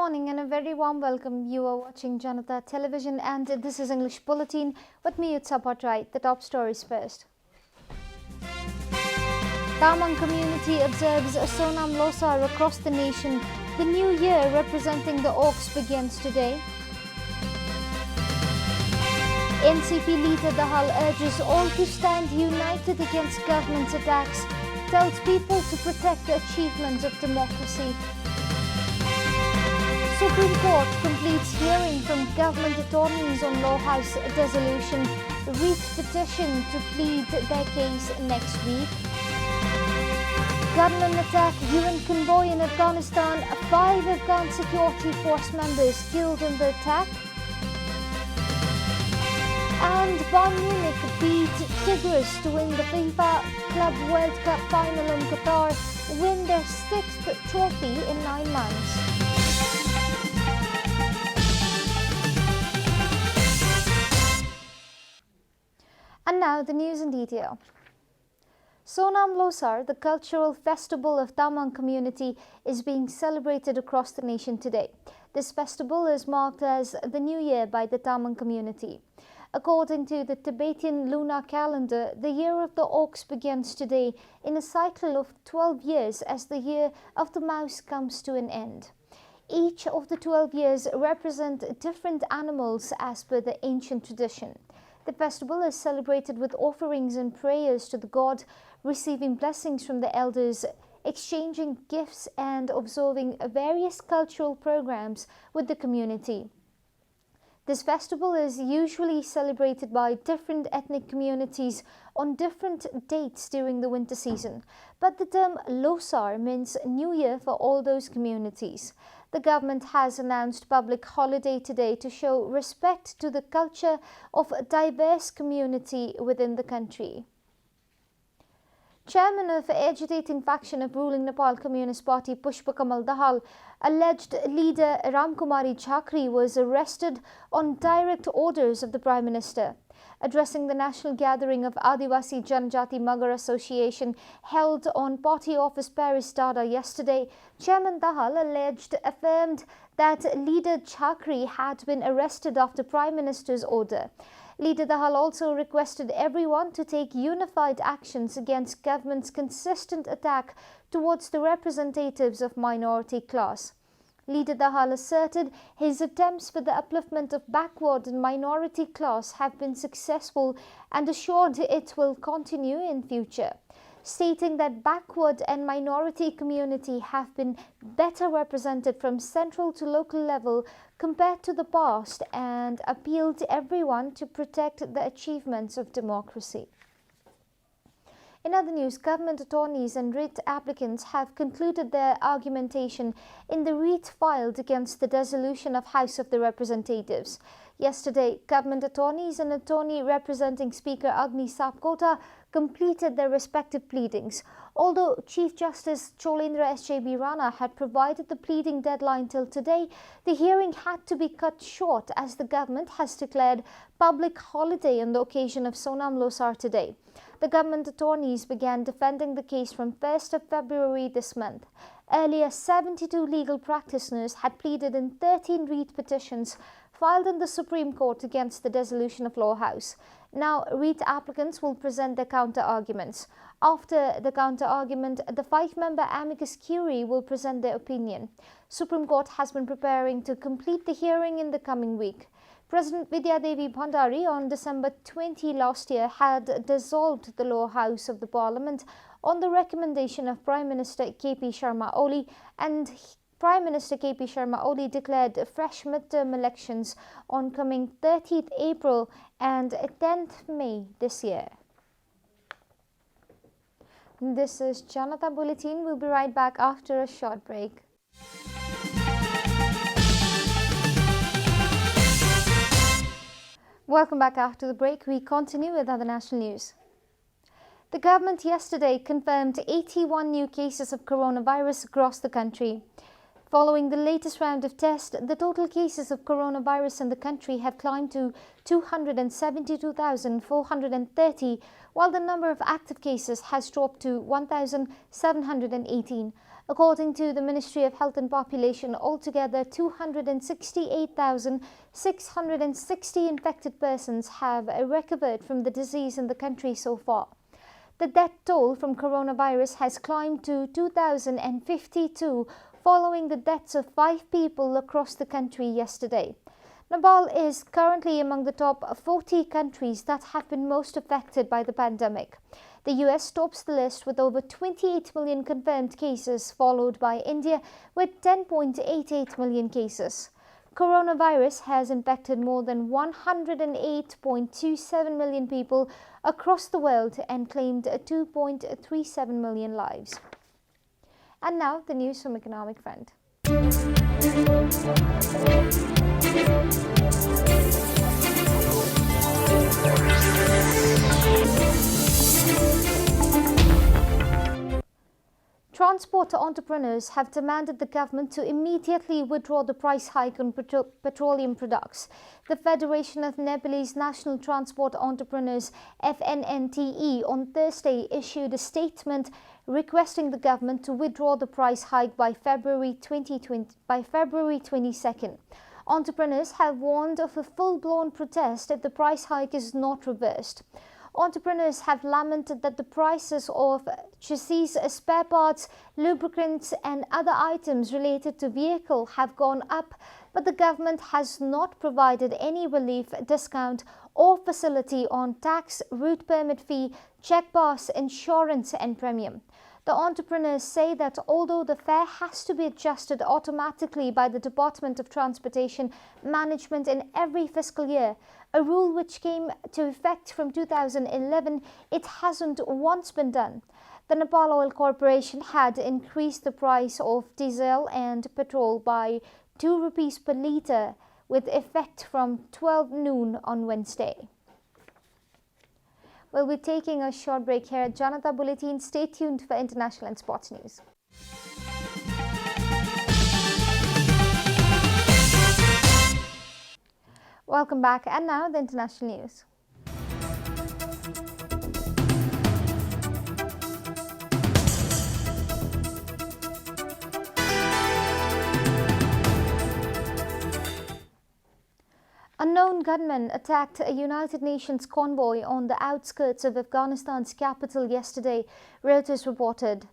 morning and a very warm welcome. You are watching JanataTelevision and this is English Bulletin. With me, it's Right. The top stories first. Tamang community observes a Sonam Losar across the nation. The new year representing the Oaks begins today. NCP leader Dahal urges all to stand united against government attacks, tells people to protect the achievements of democracy. Supreme Court completes hearing from government attorneys on Law House dissolution, reach petition to plead their case next week. Gunmen attack UN convoy in Afghanistan, 5 Afghan security force members killed in the attack. And Bayern Munich beat Tigres to win the FIFA Club World Cup final in Qatar, win their 6th trophy in 9 months. And now the news in detail. Sonam Losar, the cultural festival of Tamang community, is being celebrated across the nation today. This festival is marked as the New Year by the Tamang community. According to the Tibetan lunar calendar, the year of the ox begins today in a cycle of 12 years as the year of the mouse comes to an end. Each of the 12 years represent different animals as per the ancient tradition. The festival is celebrated with offerings and prayers to the god, receiving blessings from the elders, exchanging gifts and observing various cultural programs with the community. This festival is usually celebrated by different ethnic communities on different dates during the winter season, but the term Losar means New Year for all those communities. The government has announced public holiday today to show respect to the culture of a diverse community within the country. Chairman of agitating faction of ruling Nepal Communist Party Pushpa Kamal Dahal, alleged leader Ramkumari Chakri was arrested on direct orders of the Prime Minister. Addressing the national gathering of Adivasi Janjati Magh Association held on Party Office Paris Dada yesterday, Chairman Dahal affirmed that leader Chakri had been arrested after Prime Minister's order. Leader Dahal also requested everyone to take unified actions against government's consistent attack towards the representatives of minority class. Leader Dahal asserted his attempts for the upliftment of backward and minority class have been successful and assured it will continue in future, stating that backward and minority community have been better represented from central to local level compared to the past and appealed to everyone to protect the achievements of democracy. In other news, government attorneys and writ applicants have concluded their argumentation in the writ filed against the dissolution of House of the Representatives. Yesterday, government attorneys and attorney representing Speaker Agni Sapkota completed their respective pleadings. Although Chief Justice Cholendra S.J.B. Rana had provided the pleading deadline till today, the hearing had to be cut short as the government has declared public holiday on the occasion of Sonam Losar today. The government attorneys began defending the case from 1st of February this month. Earlier, 72 legal practitioners had pleaded in 13 writ petitions filed in the Supreme Court against the dissolution of Law House. Now, writ applicants will present their counter-arguments. After the counter-argument, the 5-member amicus curiae will present their opinion. Supreme Court has been preparing to complete the hearing in the coming week. President Vidya Devi Bhandari on December 20 last year had dissolved the Law House of the Parliament on the recommendation of Prime Minister K.P. Sharma Oli, and Prime Minister K.P. Sharma Oli declared fresh midterm elections on coming 30th April and 10th May this year. This is Janata Bulletin. We'll be right back after a short break. Welcome back after the break. We continue with other national news. The government yesterday confirmed 81 new cases of coronavirus across the country. Following the latest round of tests, the total cases of coronavirus in the country have climbed to 272,430, while the number of active cases has dropped to 1,718. According to the Ministry of Health and Population, altogether 268,660 infected persons have recovered from the disease in the country so far. The death toll from coronavirus has climbed to 2,052 following the deaths of 5 people across the country yesterday. Nepal is currently among the top 40 countries that have been most affected by the pandemic. The US tops the list with over 28 million confirmed cases, followed by India with 10.88 million cases. Coronavirus has infected more than 108.27 million people across the world and claimed 2.37 million lives. And now the news from Economic Front. Transport entrepreneurs have demanded the government to immediately withdraw the price hike on petroleum products. The Federation of Nepalese National Transport Entrepreneurs (FNNTE) on Thursday issued a statement requesting the government to withdraw the price hike by February 22nd. Entrepreneurs have warned of a full-blown protest if the price hike is not reversed. Entrepreneurs have lamented that the prices of chassis, spare parts, lubricants and other items related to vehicle have gone up, but the government has not provided any relief, discount or facility on tax, route permit fee, check pass, insurance and premium. The entrepreneurs say that although the fare has to be adjusted automatically by the Department of Transportation Management in every fiscal year, a rule which came to effect from 2011, it hasn't once been done. The Nepal Oil Corporation had increased the price of diesel and petrol by 2 rupees per litre with effect from 12 noon on Wednesday. We'll be taking a short break here at Janata Bulletin. Stay tuned for international and sports news. Welcome back, and now the international news. Unknown gunmen attacked a United Nations convoy on the outskirts of Afghanistan's capital yesterday, Reuters reported.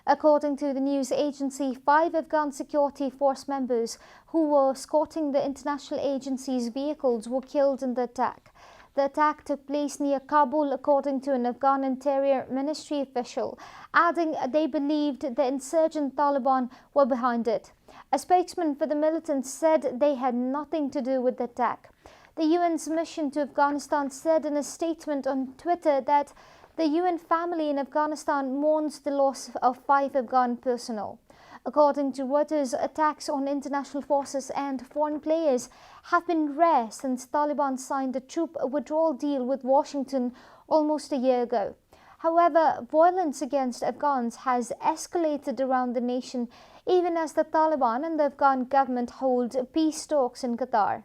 According to the news agency, 5 Afghan security force members who were escorting the international agency's vehicles were killed in the attack. The attack took place near Kabul, according to an Afghan Interior Ministry official, adding they believed the insurgent Taliban were behind it. A spokesman for the militants said they had nothing to do with the attack. The UN's mission to Afghanistan said in a statement on Twitter that the UN family in Afghanistan mourns the loss of 5 Afghan personnel. According to Reuters, attacks on international forces and foreign players have been rare since Taliban signed a troop withdrawal deal with Washington almost a year ago. However, violence against Afghans has escalated around the nation, even as the Taliban and the Afghan government hold peace talks in Qatar.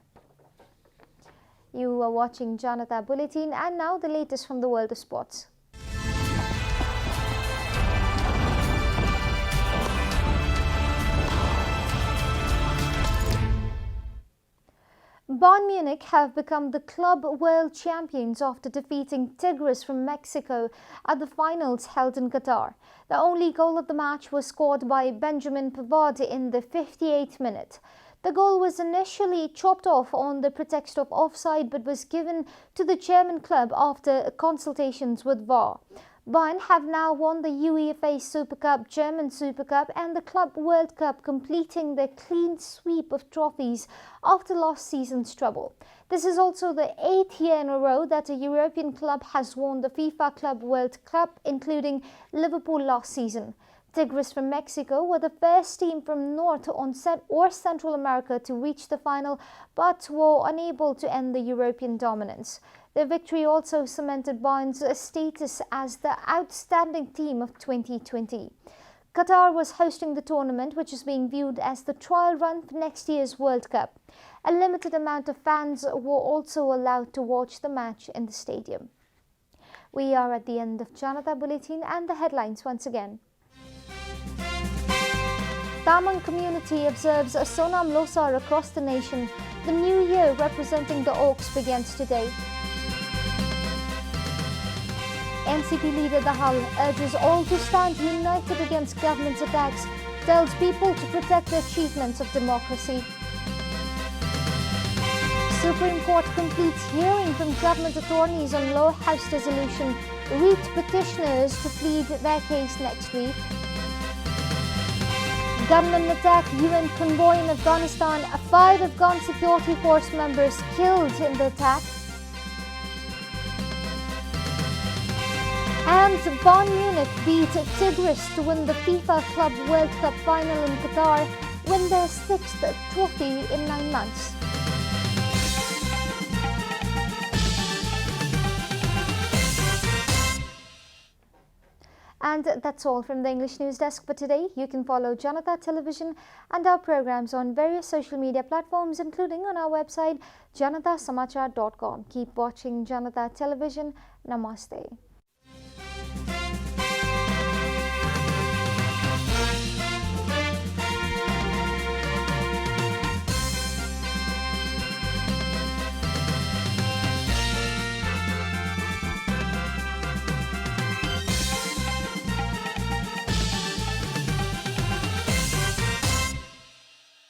You are watching Janata Bulletin, and now the latest from the world of sports. Bayern Munich have become the club world champions after defeating Tigres from Mexico at the finals held in Qatar. The only goal of the match was scored by Benjamin Pavard in the 58th minute. The goal was initially chopped off on the pretext of offside, but was given to the German club after consultations with VAR. Bayern have now won the UEFA Super Cup, German Super Cup and the Club World Cup, completing their clean sweep of trophies after last season's trouble. This is also the 8th year in a row that a European club has won the FIFA Club World Cup, including Liverpool last season. Tigres from Mexico were the first team from North or Central America to reach the final, but were unable to end the European dominance. Their victory also cemented Bayern's status as the outstanding team of 2020. Qatar was hosting the tournament, which is being viewed as the trial run for next year's World Cup. A limited amount of fans were also allowed to watch the match in the stadium. We are at the end of Janata Bulletin, and the headlines once again. Tamang community observes a Sonam Losar across the nation. The new year representing the Oaks begins today. NCP leader Dahal urges all to stand united against government's attacks, tells people to protect the achievements of democracy. Supreme Court completes hearing from government attorneys on Law House dissolution. REIT petitioners to plead their case next week. Gunmen attack UN convoy in Afghanistan. 5 Afghan security force members killed in the attack. And Bayern Munich beat Tigris to win the FIFA Club World Cup final in Qatar, win their 6th trophy in 9 months. And that's all from the English News Desk for today. You can follow Janata Television and our programs on various social media platforms, including on our website janatasamachar.com. Keep watching Janata Television. Namaste.